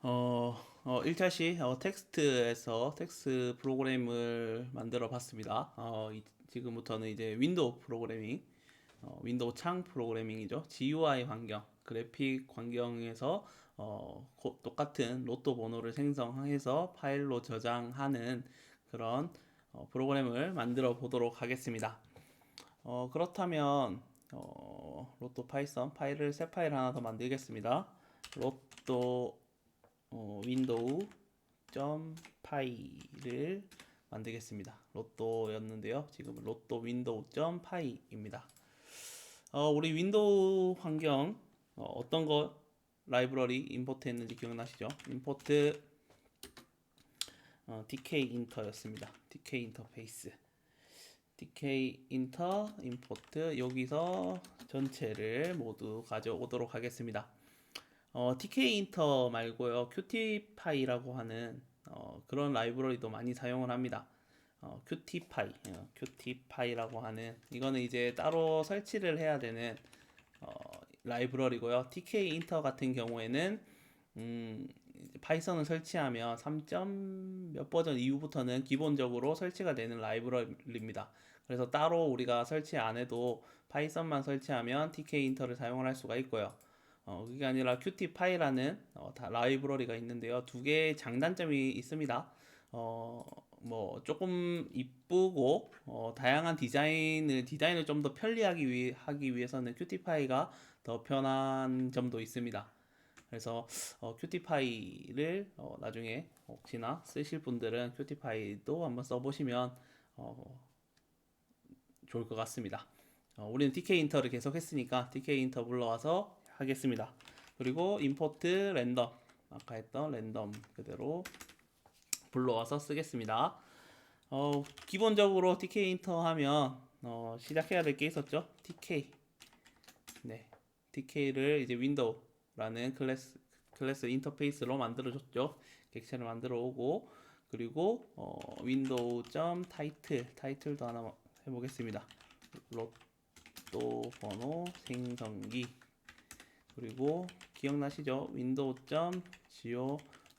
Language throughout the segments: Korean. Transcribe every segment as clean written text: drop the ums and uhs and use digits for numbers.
1차시 텍스트에서 텍스트 프로그램을 만들어 봤습니다. 지금부터는 이제 윈도우 프로그래밍, 윈도우 창 프로그래밍이죠. GUI 환경, 그래픽 환경에서 똑같은 로또 번호를 생성해서 파일로 저장하는 그런 프로그램을 만들어 보도록 하겠습니다. 그렇다면 로또 파이썬 파일을 새 파일 하나 더 만들겠습니다. 로또 윈도우 점 파이를 만들겠습니다. 로또였는데요. 지금은 로또 윈도우 점 파이입니다. 우리 윈도우 환경 어떤 거 라이브러리 임포트 했는지 기억나시죠? 임포트 DK 인터였습니다. DK 인터페이스. DK 인터 임포트 여기서 전체를 모두 가져오도록 하겠습니다. TK 인터 말고요. 큐티파이라고 하는 그런 라이브러리도 많이 사용을 합니다. 큐티파이라고 하는 이거는 이제 따로 설치를 해야 되는 라이브러리고요. TK 인터 같은 경우에는 파이썬을 설치하면 3. 몇 버전 이후부터는 기본적으로 설치가 되는 라이브러리입니다. 그래서 따로 우리가 설치 안 해도 파이썬만 설치하면 TK 인터를 사용을 할 수가 있고요. 그게 아니라 큐티파이라는 라이브러리가 있는데요. 두 개의 장단점이 있습니다. 뭐 조금 이쁘고 다양한 디자인을 좀 더 편리하기 하기 위해서는 큐티파이가 더 편한 점도 있습니다. 그래서 큐티파이를 나중에 혹시나 쓰실 분들은 큐티파이도 한번 써보시면 좋을 것 같습니다. 우리는 DK 인터를 계속 했으니까 DK 인터 불러와서 하겠습니다. 그리고 임포트 랜덤 아까 했던 랜덤 그대로 불러와서 쓰겠습니다. 기본적으로 DK 인터 하면 시작해야 될 게 있었죠. DK 네, DK를 이제 윈도우라는 클래스 인터페이스로 만들어줬죠. 객체를 만들어 오고 그리고 윈도우 점 타이틀도 하나 해보겠습니다. 로또 번호 생성기 그리고 기억나시죠? 윈도우 점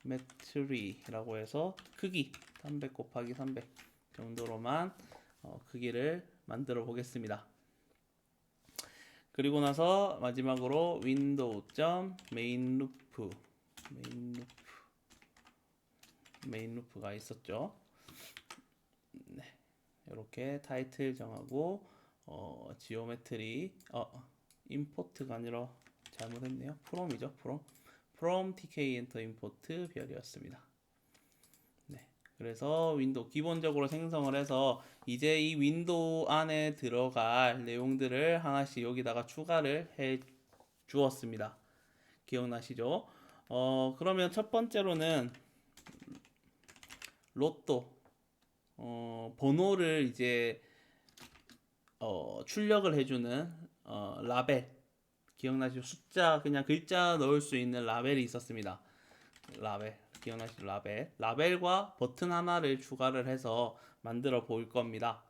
지오메트리라고 해서 크기 300 곱하기 300 정도로만 크기를 만들어 보겠습니다. 그리고 나서 마지막으로 윈도우 점 메인 루프가 있었죠. 네, 이렇게 타이틀 정하고 지오메트리 임포트가 아니라 잘못했네요. 프롬이죠. 프롬 tk 엔터 임포트 별이었습니다. 네, 그래서 윈도우 기본적으로 생성을 해서 이제 이 윈도우 안에 들어갈 내용들을 하나씩 여기다가 추가를 해 주었습니다. 기억나시죠? 그러면 첫 번째로는 로또 번호를 이제 출력을 해주는 라벨 기억나시죠? 숫자 그냥 글자 넣을 수 있는 라벨이 있었습니다. 라벨 기억나시죠? 라벨과 버튼 하나를 추가를 해서 만들어 볼 겁니다.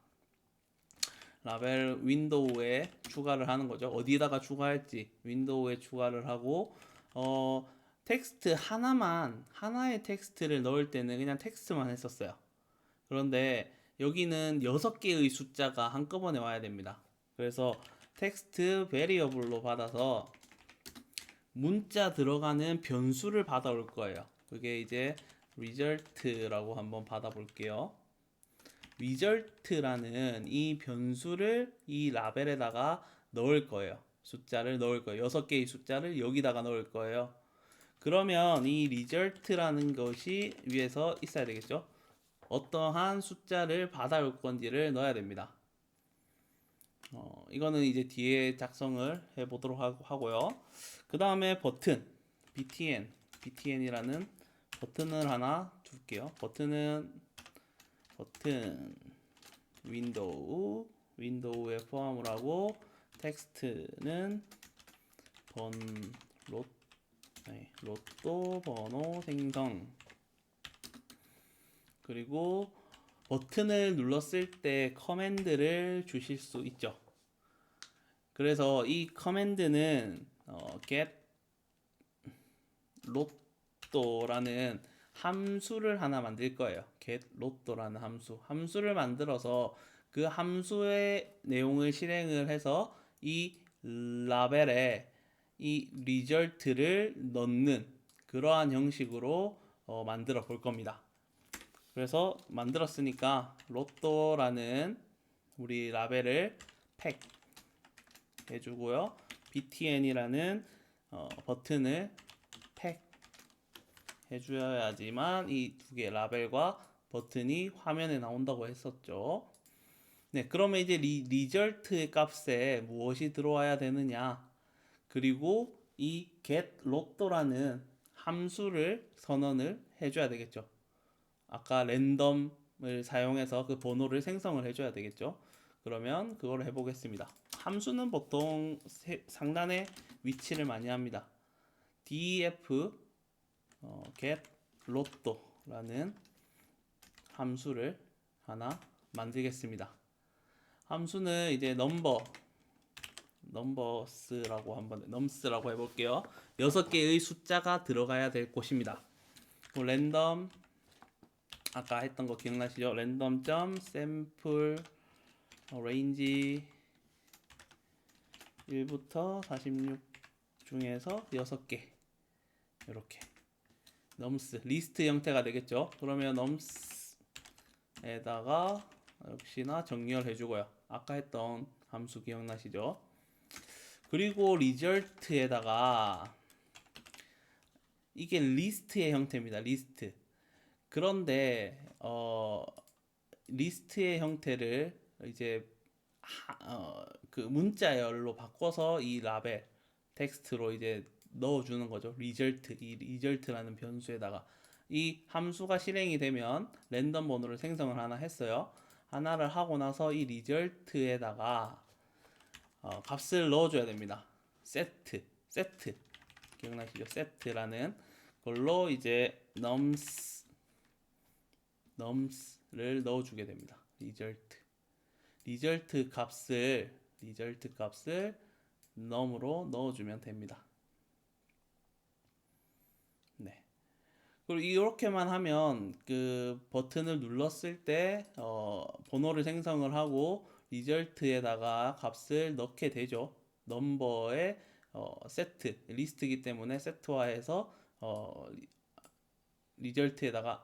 라벨 윈도우에 추가를 하는 거죠. 어디에다가 추가할지 윈도우에 추가를 하고 텍스트 하나의 텍스트를 넣을 때는 그냥 텍스트만 했었어요. 그런데 여기는 6개의 숫자가 한꺼번에 와야 됩니다. 그래서 텍스트 베리어블로 받아서 문자 들어가는 변수를 받아올 거예요. 그게 이제 result라고 한번 받아볼게요. result라는 이 변수를 이 라벨에다가 넣을 거예요. 숫자를 넣을 거예요. 6개의 숫자를 여기다가 넣을 거예요. 그러면 이 result라는 것이 위에서 있어야 되겠죠. 어떠한 숫자를 받아올 건지를 넣어야 됩니다. 이거는 이제 뒤에 작성을 해보도록 하고요. 그 다음에 버튼 btn이라는 버튼을 하나 둘게요. 버튼 윈도우에 포함을 하고 텍스트는 번 로또 번호 생성 그리고 버튼을 눌렀을 때 커맨드를 주실 수 있죠. 그래서 이 커맨드는 get 로또라는 함수를 하나 만들 거예요. get 로또라는 함수를 만들어서 그 함수의 내용을 실행을 해서 이 라벨에 이 리절트를 넣는 그러한 형식으로 만들어 볼 겁니다. 그래서 만들었으니까 로또라는 우리 라벨을 팩 해주고요. btn이라는 버튼을 팩 해줘야지만 이 두 개 라벨과 버튼이 화면에 나온다고 했었죠. 네, 그러면 이제 리절트 값에 무엇이 들어와야 되느냐? 그리고 이 get 로또라는 함수를 선언을 해줘야 되겠죠. 아까 랜덤을 사용해서 그 번호를 생성을 해줘야 되겠죠. 그러면 그걸 해보겠습니다. 함수는 보통 상단에 위치를 많이 합니다. def get 로또라는 함수를 하나 만들겠습니다. 함수는 이제 넘버스라고 해볼게요. 6개의 숫자가 들어가야 될 곳입니다. 랜덤 아까 했던 거 기억나시죠? 랜덤 점 샘플 레인지 1부터 46 중에서 6개 이렇게 넘스 리스트 형태가 되겠죠. 그러면 넘스에다가 역시나 정렬해 주고요. 아까 했던 함수 기억나시죠? 그리고 리절트에다가 이게 리스트의 형태입니다. 리스트. 그런데 리스트의 형태를 이제 그 문자열로 바꿔서 이 라벨 텍스트로 이제 넣어주는 거죠. 이 리절트라는 변수에다가 이 함수가 실행이 되면 랜덤 번호를 생성을 하나 했어요. 하나를 하고 나서 이 리절트에다가 값을 넣어줘야 됩니다. 세트 기억나시죠? 세트라는 걸로 이제 nums를 넣어주게 됩니다. 리절트 값을 num으로 넣어주면 됩니다. 네. 그리고 이렇게만 하면 그 버튼을 눌렀을 때 번호를 생성을 하고 리절트에다가 값을 넣게 되죠. 넘버의 세트 리스트이기 때문에 세트화해서 리절트에다가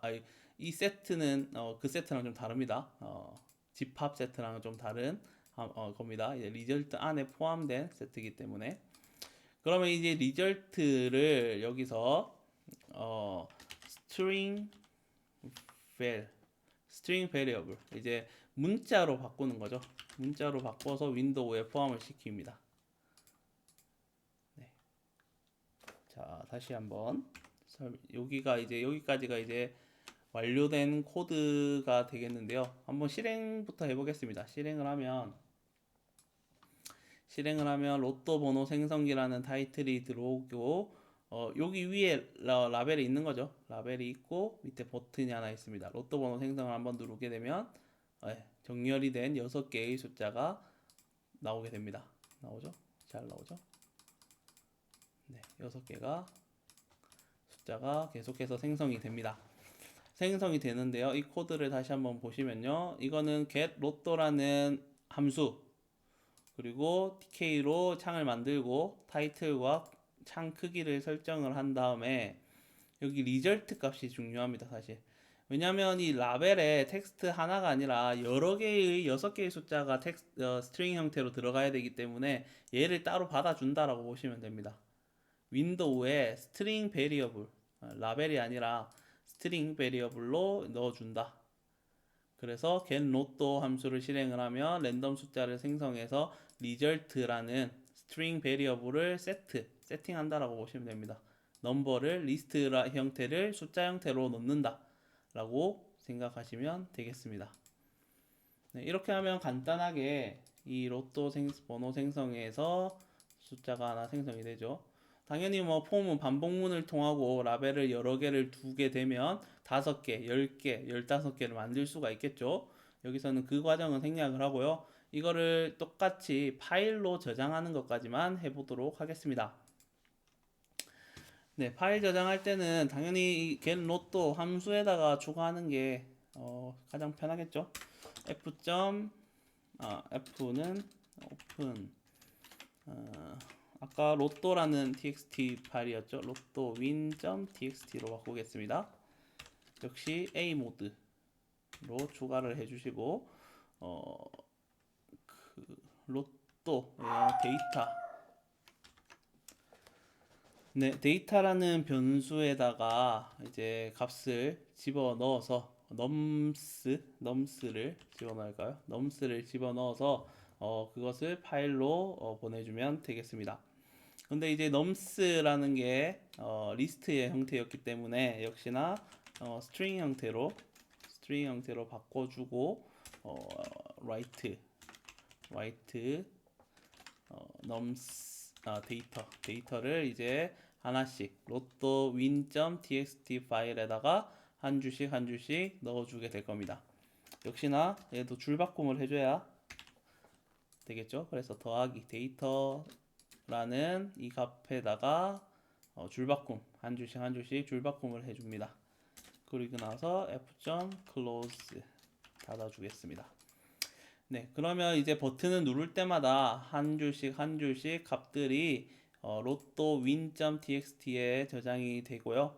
이 세트는 그 세트랑 좀 다릅니다. 집합 세트랑은 좀 다른 겁니다. 이제 리절트 안에 포함된 세트이기 때문에 그러면 이제 리절트를 여기서 string variable 이제 문자로 바꾸는 거죠. 문자로 바꿔서 윈도우에 포함을 시킵니다. 네. 자, 다시 한번 여기까지가 이제 완료된 코드가 되겠는데요. 한번 실행부터 해보겠습니다. 실행을 하면 로또 번호 생성기라는 타이틀이 들어오고 여기 위에 라벨이 있는 거죠. 라벨이 있고 밑에 버튼이 하나 있습니다. 로또 번호 생성을 한번 누르게 되면 정렬이 된 6개의 숫자가 나오게 됩니다. 나오죠? 잘 나오죠? 네, 6개가 숫자가 계속해서 생성이 됩니다. 생성이 되는데요. 이 코드를 다시 한번 보시면요. 이거는 get 로또라는 함수 그리고 TK로 창을 만들고 타이틀과 창 크기를 설정을 한 다음에 여기 리절트 값이 중요합니다. 사실 왜냐하면 이 라벨에 텍스트 하나가 아니라 여러 개의 6개의 숫자가 스트링 형태로 들어가야 되기 때문에 얘를 따로 받아준다라고 보시면 됩니다. 윈도우에 스트링 베리어블 라벨이 아니라 스트링 베리어블로 넣어준다. 그래서 getLotto 함수를 실행을 하면 랜덤 숫자를 생성해서 result라는 스트링 베리어블을 세팅한다라고 보시면 됩니다. 넘버를 리스트 형태를 숫자 형태로 넣는다 라고 생각하시면 되겠습니다. 네, 이렇게 하면 간단하게 이 로또 번호 생성에서 숫자가 하나 생성이 되죠. 당연히 뭐 폼은 반복문을 통하고 라벨을 여러 개를 두게 되면 5개, 10개, 15개를 만들 수가 있겠죠. 여기서는 그 과정은 생략을 하고요. 이거를 똑같이 파일로 저장하는 것까지만 해보도록 하겠습니다. 네, 파일 저장할 때는 당연히 이 get 로또 함수에다가 추가하는 게 가장 편하겠죠. f. f는 open 아까 로또라는 txt 파일이었죠. 로또 win.txt로 바꾸겠습니다. 역시 A 모드로 추가를 해주시고 어, 로또 데이터 네, 데이터라는 변수에다가 이제 값을 집어 넣어서 nums를 집어 넣을까요? nums를 집어 넣어서 그것을 파일로 보내주면 되겠습니다. 근데 이제 nums라는 게 리스트의 형태였기 때문에 역시나 string 형태로 바꿔주고 어, write nums 데이터를 이제 하나씩 로또 win.txt 파일에다가 한 주씩 한 주씩 넣어주게 될 겁니다. 역시나 얘도 줄바꿈을 해줘야 되겠죠. 그래서 더하기 데이터라는 이 값에다가 줄바꿈 한 주씩 한 주씩 줄바꿈을 해줍니다. 그리고 나서 f.close 닫아주겠습니다. 네, 그러면 이제 버튼을 누를 때마다 한 줄씩 한 줄씩 값들이 로또 win.txt에 저장이 되고요.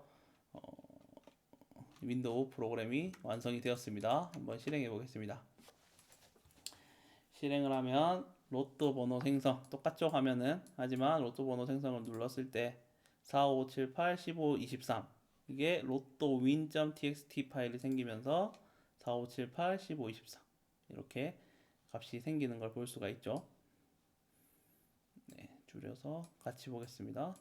윈도우 프로그램이 완성이 되었습니다. 한번 실행해 보겠습니다. 실행을 하면 로또 번호 생성 똑같죠 화면은. 하지만 로또 번호 생성을 눌렀을 때 4, 5, 7, 8, 15, 23 이게 로또 win.txt 파일이 생기면서 4, 5, 7, 8, 15, 24 이렇게 값이 생기는 걸 볼 수가 있죠. 네, 줄여서 같이 보겠습니다.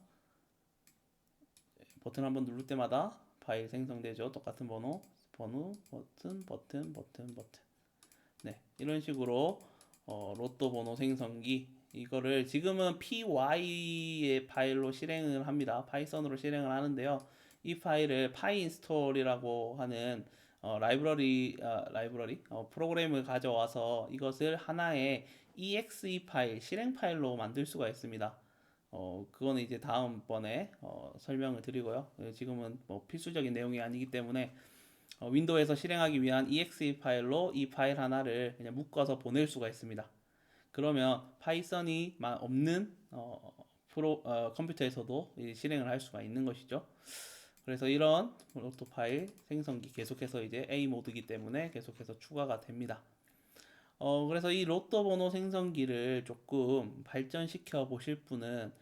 버튼 한번 누를 때마다 파일 생성되죠. 똑같은 번호, 버튼. 네, 이런 식으로 로또 번호 생성기 이거를 지금은 py의 파일로 실행을 합니다. 파이썬으로 실행을 하는데요. 이 파일을 pyinstall이라고 하는 라이브러리 프로그램을 가져와서 이것을 하나의 exe 파일 실행 파일로 만들 수가 있습니다. 그거는 이제 다음번에 설명을 드리고요. 지금은 뭐 필수적인 내용이 아니기 때문에 윈도우에서 실행하기 위한 exe 파일로 이 파일 하나를 그냥 묶어서 보낼 수가 있습니다. 그러면 파이썬이 없는 컴퓨터에서도 실행을 할 수가 있는 것이죠. 그래서 이런 로또 파일 생성기 계속해서 이제 A 모드이기 때문에 계속해서 추가가 됩니다. 그래서 이 로또 번호 생성기를 조금 발전시켜 보실 분은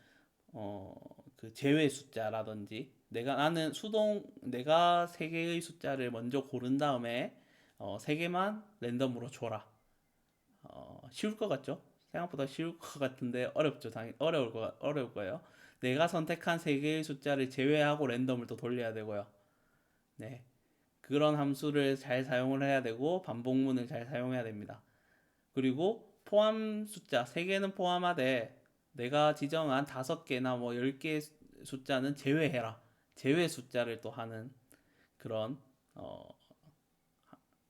그 제외 숫자라든지 내가 세 개의 숫자를 먼저 고른 다음에 세 개만 랜덤으로 줘라. 쉬울 것 같죠? 생각보다 쉬울 것 같은데 어렵죠. 어려울 거예요. 내가 선택한 세 개의 숫자를 제외하고 랜덤을 또 돌려야 되고요. 네. 그런 함수를 잘 사용을 해야 되고 반복문을 잘 사용해야 됩니다. 그리고 포함 숫자 3개는 포함하되 내가 지정한 5개나 뭐 10개 숫자는 제외해라. 제외 숫자를 또 하는 그런 어,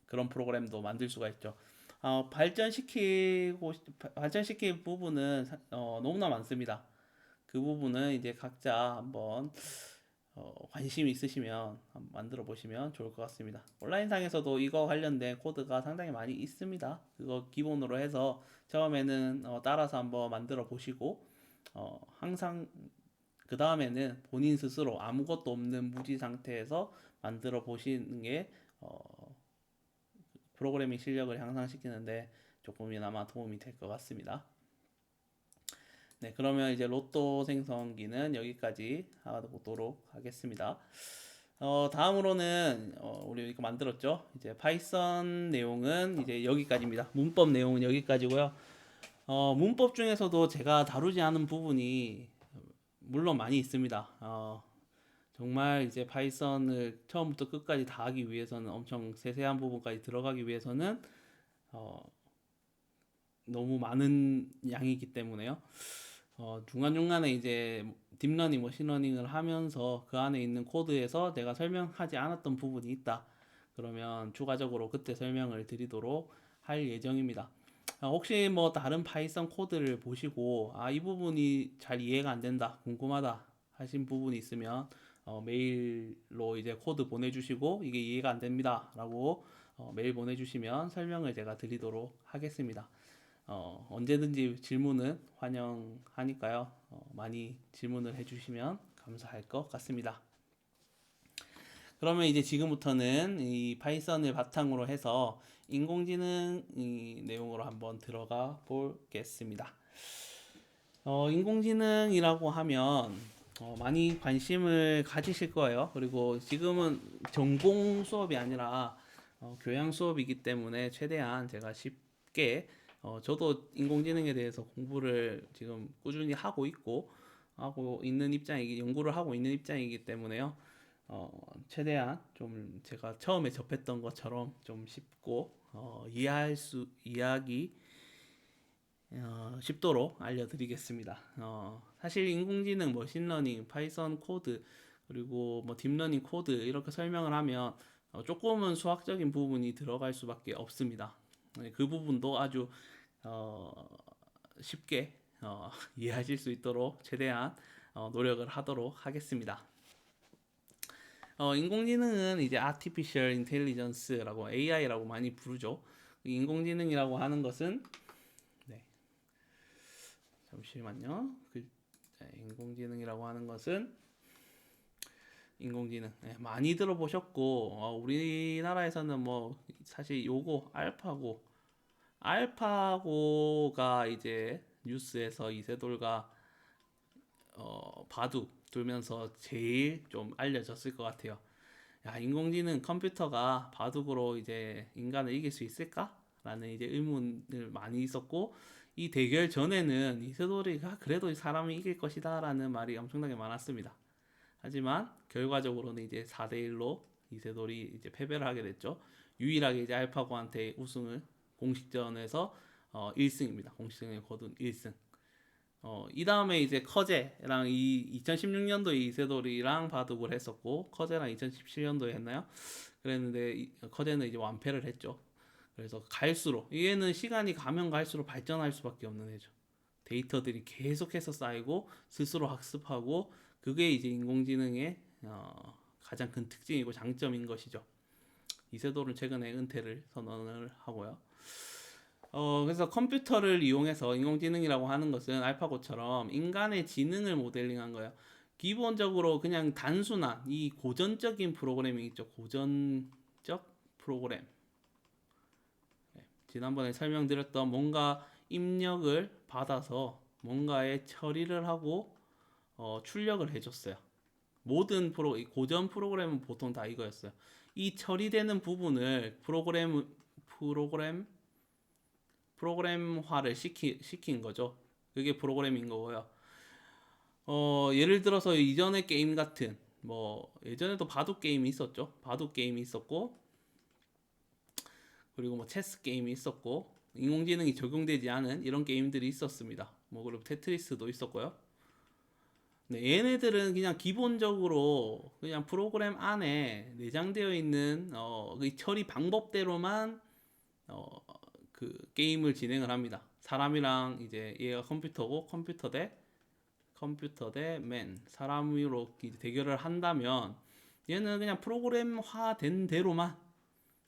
그런 프로그램도 만들 수가 있죠. 발전시킬 부분은 너무나 많습니다. 그 부분은 이제 각자 한번 관심 있으시면 한번 만들어 보시면 좋을 것 같습니다. 온라인상에서도 이거 관련된 코드가 상당히 많이 있습니다. 그거 기본으로 해서 처음에는 따라서 한번 만들어 보시고 항상 그 다음에는 본인 스스로 아무것도 없는 무지 상태에서 만들어 보시는 게 프로그래밍 실력을 향상시키는데 조금이나마 도움이 될 것 같습니다. 네, 그러면 이제 로또 생성기는 여기까지 하도록 하겠습니다. 다음으로는 우리 이거 만들었죠. 이제 파이썬 내용은 이제 여기까지입니다. 문법 내용은 여기까지고요. 문법 중에서도 제가 다루지 않은 부분이 물론 많이 있습니다. 정말 이제 파이썬을 처음부터 끝까지 다 하기 위해서는 엄청 세세한 부분까지 들어가기 위해서는 어, 너무 많은 양이기 때문에요. 중간중간에 이제 딥러닝, 머신러닝을 하면서 그 안에 있는 코드에서 내가 설명하지 않았던 부분이 있다. 그러면 추가적으로 그때 설명을 드리도록 할 예정입니다. 혹시 뭐 다른 파이썬 코드를 보시고 이 부분이 잘 이해가 안 된다, 궁금하다 하신 부분이 있으면 메일로 이제 코드 보내주시고 이게 이해가 안 됩니다라고 메일 보내주시면 설명을 제가 드리도록 하겠습니다. 언제든지 질문은 환영하니까요. 많이 질문을 해주시면 감사할 것 같습니다. 그러면 이제 지금부터는 이 파이썬을 바탕으로 해서 인공지능 이 내용으로 한번 들어가 보겠습니다. 인공지능이라고 하면 많이 관심을 가지실 거예요. 그리고 지금은 전공 수업이 아니라 교양 수업이기 때문에 최대한 제가 쉽게 저도 인공지능에 대해서 공부를 지금 꾸준히 하고 있는 연구를 하고 있는 입장이기 때문에요. 최대한 좀 제가 처음에 접했던 것처럼 좀 쉽고 이해하기 쉽도록 알려드리겠습니다. 사실 인공지능, 머신러닝, 파이썬 코드, 그리고 뭐 딥러닝 코드 이렇게 설명을 하면 조금은 수학적인 부분이 들어갈 수밖에 없습니다. 그 부분도 아주 쉽게 이해하실 수 있도록 최대한 노력을 하도록 하겠습니다. 인공지능은 이제 Artificial Intelligence라고 AI라고 많이 부르죠. 인공지능이라고 하는 것은 잠시만요. 인공지능이라고 하는 것은 인공지능 많이 들어보셨고 우리나라에서는 뭐 사실 요거 알파고가 이제 뉴스에서 이세돌과 바둑 돌면서 제일 좀 알려졌을 것 같아요. 야, 인공지능 컴퓨터가 바둑으로 이제 인간을 이길 수 있을까? 라는 이제 의문을 많이 있었고 이 대결 전에는 이세돌이가 그래도 사람이 이길 것이다 라는 말이 엄청나게 많았습니다. 하지만 결과적으로는 이제 4대1로 이세돌이 이제 패배를 하게 됐죠. 유일하게 이제 알파고한테 우승을 공식전에서 1승입니다. 공식전에 거둔 1승. 이 다음에 이제 커제랑 2016년도에 이세돌이랑 바둑을 했었고 커제랑 2017년도에 했나요? 그랬는데 커제는 이제 완패를 했죠. 그래서 갈수록 얘는 시간이 가면 갈수록 발전할 수밖에 없는 애죠. 데이터들이 계속해서 쌓이고 스스로 학습하고 그게 이제 인공지능의 가장 큰 특징이고 장점인 것이죠. 이세돌은 최근에 은퇴를 선언을 하고요. 그래서 컴퓨터를 이용해서 인공지능이라고 하는 것은 알파고처럼 인간의 지능을 모델링한 거예요. 기본적으로 그냥 단순한 이 고전적인 프로그래밍 있죠. 고전적 프로그램. 지난번에 설명드렸던 뭔가 입력을 받아서 뭔가에 처리를 하고 출력을 해줬어요. 모든 고전 프로그램은 보통 다 이거였어요. 이 처리되는 부분을 프로그램화를 시킨 거죠. 그게 프로그램인 거고요. 예를 들어서 이전의 게임 같은 뭐 예전에도 바둑 게임이 있었죠. 바둑 게임이 있었고 그리고 뭐 체스 게임이 있었고 인공지능이 적용되지 않은 이런 게임들이 있었습니다. 뭐 그리고 테트리스도 있었고요. 네, 얘네들은 그냥 기본적으로 그냥 프로그램 안에 내장되어 있는 그 처리 방법대로만 그 게임을 진행을 합니다. 사람이랑 이제 얘가 컴퓨터고 컴퓨터 대 맨 사람으로 대결을 한다면 얘는 그냥 프로그램화된 대로만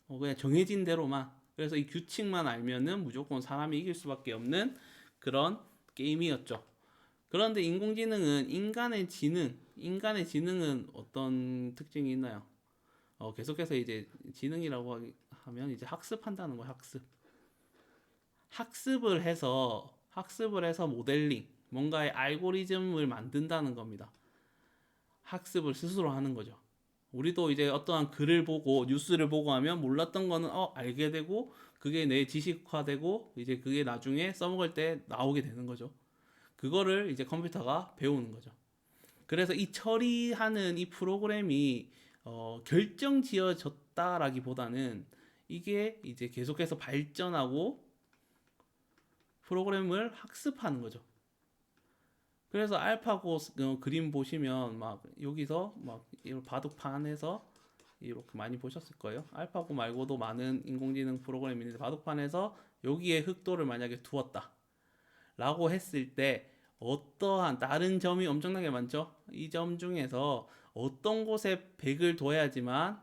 그냥 정해진 대로만 그래서 이 규칙만 알면은 무조건 사람이 이길 수밖에 없는 그런 게임이었죠. 그런데 인공지능은 인간의 지능은 어떤 특징이 있나요? 계속해서 이제 지능이라고 하면 이제 학습한다는 거예요. 학습을 해서 모델링, 뭔가의 알고리즘을 만든다는 겁니다. 학습을 스스로 하는 거죠. 우리도 이제 어떠한 글을 보고 뉴스를 보고 하면 몰랐던 거는 알게 되고 그게 내 지식화되고 이제 그게 나중에 써먹을 때 나오게 되는 거죠. 그거를 이제 컴퓨터가 배우는 거죠. 그래서 이 처리하는 이 프로그램이 결정 지어졌다라기보다는 이게 이제 계속해서 발전하고 프로그램을 학습하는 거죠. 그래서 알파고 그림 보시면 막 여기서 막 바둑판에서 이렇게 많이 보셨을 거예요. 알파고 말고도 많은 인공지능 프로그램이 있는데 바둑판에서 여기에 흑도를 만약에 두었다 라고 했을 때 어떠한 다른 점이 엄청나게 많죠. 이 점 중에서 어떤 곳에 100을 둬야지만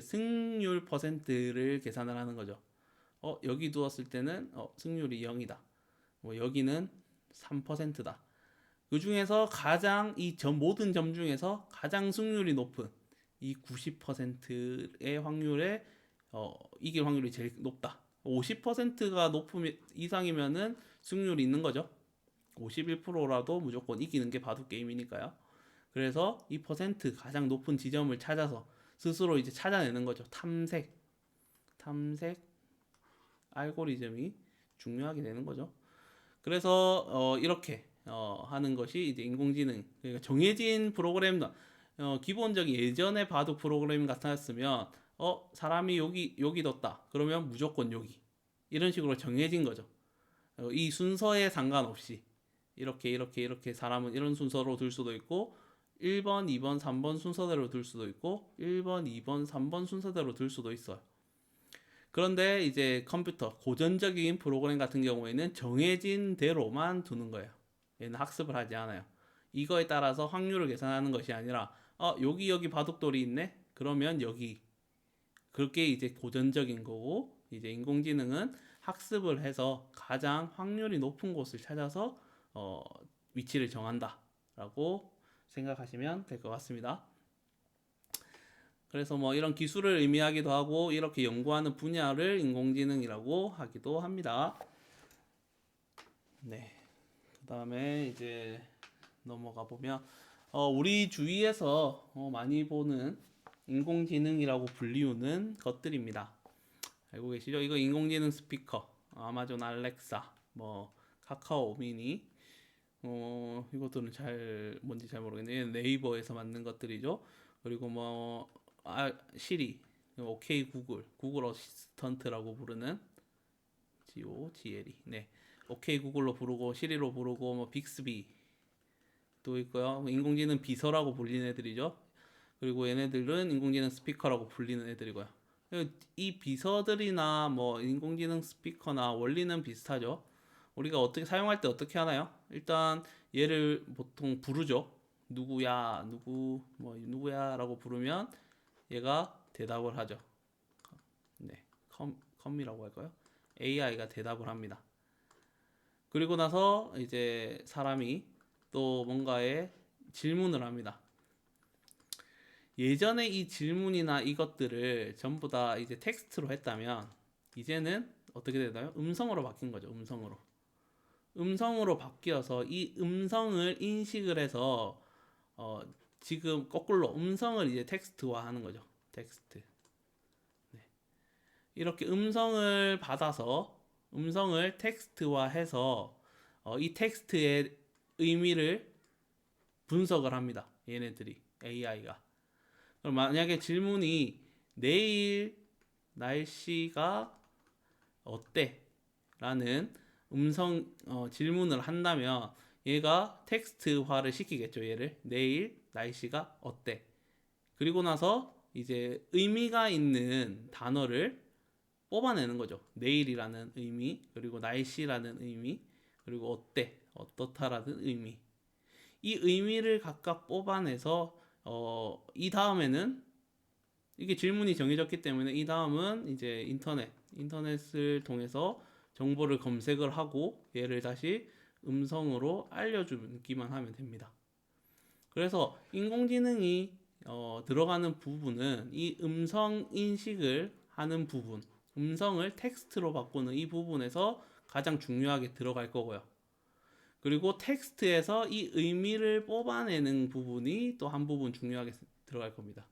승률 퍼센트를 계산을 하는 거죠. 여기 두었을 때는 승률이 0이다. 뭐 여기는 3%다. 그 중에서 가장 모든 점 중에서 가장 승률이 높은 이 90%의 확률에 이길 확률이 제일 높다. 50%가 높은 이상이면은 승률이 있는 거죠. 51%라도 무조건 이기는 게 바둑 게임이니까요. 그래서 이 퍼센트 가장 높은 지점을 찾아서 스스로 이제 찾아내는 거죠. 탐색 알고리즘이 중요하게 되는 거죠. 그래서 이렇게 하는 것이 이제 인공지능. 그러니까 정해진 프로그램도 기본적인 예전의 바둑 프로그램 같았으면 사람이 여기 뒀다. 그러면 무조건 여기. 이런 식으로 정해진 거죠. 이 순서에 상관없이 이렇게 사람은 이런 순서로 둘 수도 있고 1번, 2번, 3번 순서대로 둘 수도 있고 1번, 2번, 3번 순서대로 둘 수도 있어요. 그런데 이제 컴퓨터 고전적인 프로그램 같은 경우에는 정해진 대로만 두는 거예요. 얘는 학습을 하지 않아요. 이거에 따라서 확률을 계산하는 것이 아니라 여기 바둑돌이 있네. 그러면 여기. 그렇게 이제 고전적인 거고 이제 인공지능은 학습을 해서 가장 확률이 높은 곳을 찾아서 위치를 정한다라고 생각하시면 될 것 같습니다. 그래서 뭐 이런 기술을 의미하기도 하고 이렇게 연구하는 분야를 인공지능이라고 하기도 합니다. 네. 그다음에 이제 넘어가 보면 우리 주위에서 많이 보는 인공지능이라고 불리우는 것들입니다. 알고 계시죠? 이거 인공지능 스피커, 아마존 알렉사, 뭐 카카오 미니, 이것들은 뭔지 잘 모르겠는데 네이버에서 만든 것들이죠. 그리고 뭐 시리, 오케이 구글 어시스턴트라고 부르는 GOGLE, 네, 오케이 구글로 부르고 시리로 부르고 뭐 빅스비 또 있고요. 인공지능 비서라고 불리는 애들이죠. 그리고 얘네들은 인공지능 스피커라고 불리는 애들이고요. 이 비서들이나 뭐 인공지능 스피커나 원리는 비슷하죠. 우리가 어떻게 사용할 때 어떻게 하나요? 일단 얘를 보통 부르죠. 누구야, 누구야라고 부르면 얘가 대답을 하죠. 네, 컴이라고 할까요? AI가 대답을 합니다. 그리고 나서 이제 사람이 또 뭔가에 질문을 합니다. 예전에 이 질문이나 이것들을 전부 다 이제 텍스트로 했다면 이제는 어떻게 되나요? 음성으로 바뀐 거죠. 음성으로 바뀌어서 이 음성을 인식을 해서 지금 거꾸로 음성을 이제 텍스트화 하는 거죠. 텍스트. 네. 이렇게 음성을 받아서 음성을 텍스트화해서 이 텍스트의 의미를 분석을 합니다. 얘네들이 AI가. 그럼 만약에 질문이 내일 날씨가 어때? 라는 음성 질문을 한다면 얘가 텍스트화를 시키겠죠. 얘를 내일 날씨가 어때? 그리고 나서 이제 의미가 있는 단어를 뽑아내는 거죠. 내일이라는 의미, 그리고 날씨라는 의미, 그리고 어떻다라는 의미. 이 의미를 각각 뽑아내서 이 다음에는 이게 질문이 정해졌기 때문에 이 다음은 이제 인터넷을 통해서 정보를 검색을 하고 얘를 다시 음성으로 알려주기만 하면 됩니다. 그래서 인공지능이 들어가는 부분은 이 음성 인식을 하는 부분, 음성을 텍스트로 바꾸는 이 부분에서 가장 중요하게 들어갈 거고요. 그리고 텍스트에서 이 의미를 뽑아내는 부분이 또 한 부분 중요하게 들어갈 겁니다.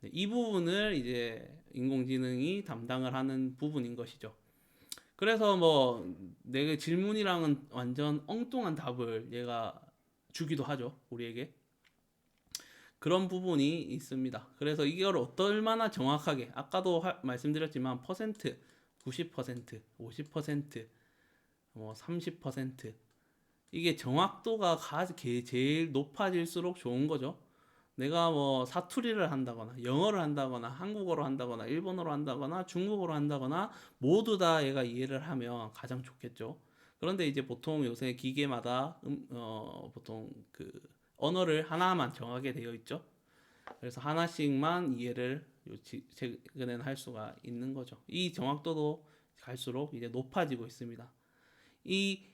네, 이 부분을 이제 인공지능이 담당을 하는 부분인 것이죠. 그래서 뭐 내 질문이랑은 완전 엉뚱한 답을 얘가 주기도 하죠. 우리에게. 그런 부분이 있습니다. 그래서 이걸 얼마나 정확하게 아까도 말씀드렸지만 퍼센트 90%, 50%, 뭐 30% 이게 정확도가 제일 높아질수록 좋은 거죠. 내가 뭐 사투리를 한다거나 영어를 한다거나 한국어로 한다거나 일본어로 한다거나 중국어로 한다거나 모두 다 얘가 이해를 하면 가장 좋겠죠. 그런데 이제 보통 요새 기계마다 보통 그 언어를 하나만 정하게 되어 있죠. 그래서 하나씩만 이해를 최근에는 할 수가 있는 거죠. 이 정확도도 갈수록 이제 높아지고 있습니다. 이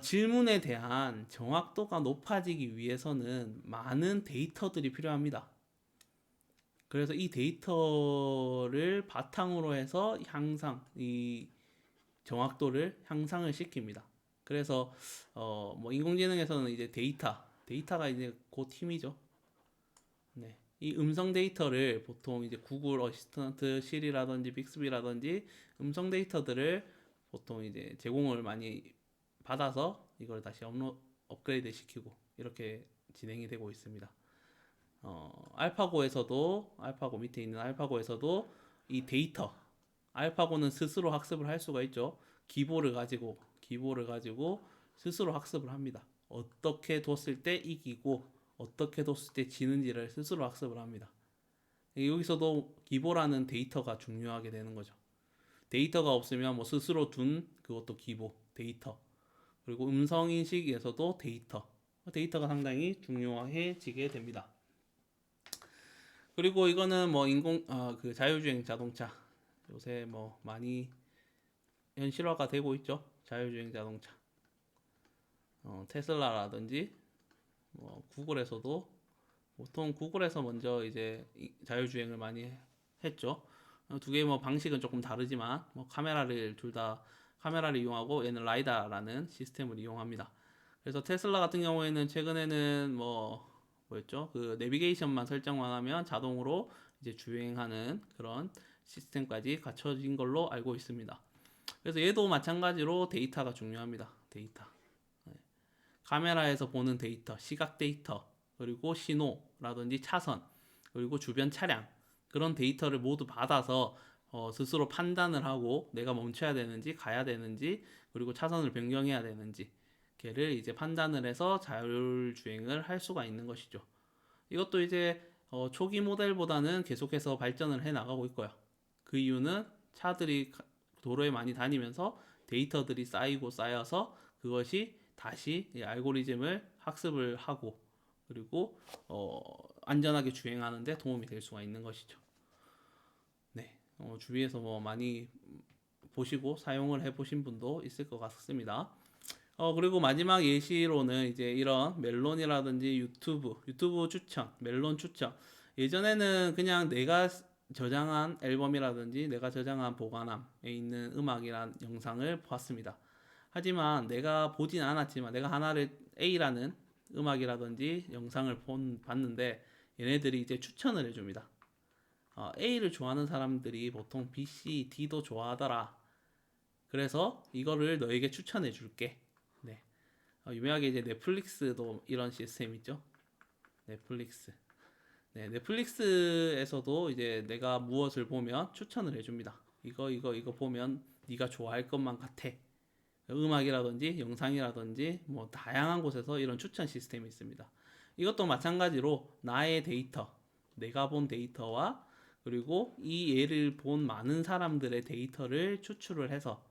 질문에 대한 정확도가 높아지기 위해서는 많은 데이터들이 필요합니다. 그래서 이 데이터를 바탕으로 해서 이 정확도를 향상을 시킵니다. 그래서 뭐 인공지능에서는 이제 데이터가 이제 곧 힘이죠. 네. 이 음성 데이터를 보통 이제 구글 어시스턴트, 시리라든지 빅스비라든지 음성 데이터들을 보통 이제 제공을 많이 받아서 이걸 다시 업그레이드 시키고 이렇게 진행이 되고 있습니다. 알파고 밑에 있는 알파고에서도 이 알파고는 스스로 학습을 할 수가 있죠. 기보를 가지고 스스로 학습을 합니다. 어떻게 뒀을 때 이기고 어떻게 뒀을 때 지는지를 스스로 학습을 합니다. 여기서도 기보라는 데이터가 중요하게 되는 거죠. 데이터가 없으면 뭐 스스로 둔 그것도 데이터. 그리고 음성 인식에서도 데이터가 상당히 중요해지게 됩니다. 그리고 이거는 뭐 그 자율주행 자동차 요새 뭐 많이 현실화가 되고 있죠. 자율주행 자동차. 테슬라라든지 뭐 구글에서도 보통 구글에서 먼저 이제 자율주행을 많이 했죠. 두 개의 뭐 방식은 조금 다르지만 뭐 둘 다 카메라를 이용하고 얘는 라이다라는 시스템을 이용합니다. 그래서 테슬라 같은 경우에는 최근에는 뭐였죠? 그 내비게이션만 설정만 하면 자동으로 이제 주행하는 그런 시스템까지 갖춰진 걸로 알고 있습니다. 그래서 얘도 마찬가지로 데이터가 중요합니다. 데이터. 네. 카메라에서 보는 데이터, 시각 데이터, 그리고 신호라든지 차선, 그리고 주변 차량 그런 데이터를 모두 받아서 스스로 판단을 하고 내가 멈춰야 되는지 가야 되는지 그리고 차선을 변경해야 되는지 걔를 이제 판단을 해서 자율주행을 할 수가 있는 것이죠. 이것도 이제 초기 모델보다는 계속해서 발전을 해 나가고 있고요. 그 이유는 차들이 도로에 많이 다니면서 데이터들이 쌓여서 그것이 다시 알고리즘을 학습을 하고 그리고 안전하게 주행하는데 도움이 될 수가 있는 것이죠. 네, 주위에서 뭐 많이 보시고 사용을 해보신 분도 있을 것 같습니다. 그리고 마지막 예시로는 이제 이런 멜론이라든지 유튜브 추천, 멜론 추천. 예전에는 그냥 내가 저장한 앨범이라든지 내가 저장한 보관함에 있는 음악이란 영상을 봤습니다. 하지만 내가 보진 않았지만 내가 하나를 A라는 음악이라든지 영상을 봤는데 얘네들이 이제 추천을 해줍니다. A를 좋아하는 사람들이 보통 B, C, D도 좋아하더라. 그래서 이거를 너에게 추천해 줄게. 네. 유명하게 이제 넷플릭스도 이런 시스템 있죠. 넷플릭스. 네, 넷플릭스에서도 이제 내가 무엇을 보면 추천을 해줍니다. 이거 보면 네가 좋아할 것만 같아. 음악이라든지 영상이라든지 뭐 다양한 곳에서 이런 추천 시스템이 있습니다. 이것도 마찬가지로 나의 데이터, 내가 본 데이터와 그리고 이 예를 본 많은 사람들의 데이터를 추출을 해서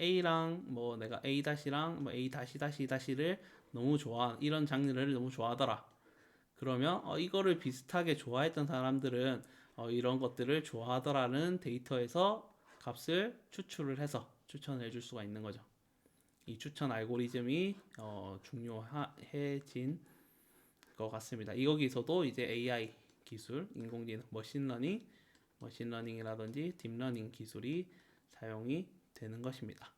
A랑 뭐 내가 A-랑 뭐 A-를 이런 장르를 너무 좋아하더라. 그러면 이거를 비슷하게 좋아했던 사람들은 이런 것들을 좋아하더라는 데이터에서 값을 추출을 해서 추천을 해줄 수가 있는 거죠. 이 추천 알고리즘이 중요해진 것 같습니다. 여기서도 이제 AI 기술, 인공지능, 머신러닝이라든지 딥러닝 기술이 사용이 되는 것입니다.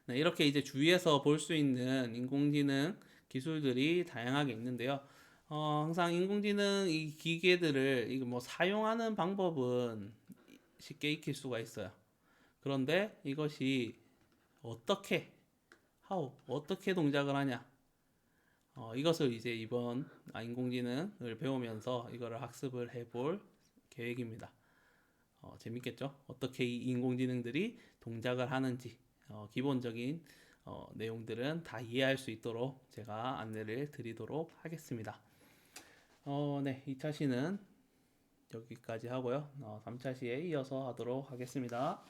네, 이렇게 이제 주위에서 볼 수 있는 인공지능 기술들이 다양하게 있는데요. 항상 인공지능 이 기계들을 이거 뭐 사용하는 방법은 쉽게 익힐 수가 있어요. 그런데 이것이 어떻게 어떻게 동작을 하냐? 이것을 이제 이번 인공지능을 배우면서 이거를 학습을 해볼 계획입니다. 재밌겠죠? 어떻게 이 인공지능들이 동작을 하는지 기본적인 내용들은 다 이해할 수 있도록 제가 안내를 드리도록 하겠습니다. 네, 2차 시는 여기까지 하고요. 3차 시에 이어서 하도록 하겠습니다.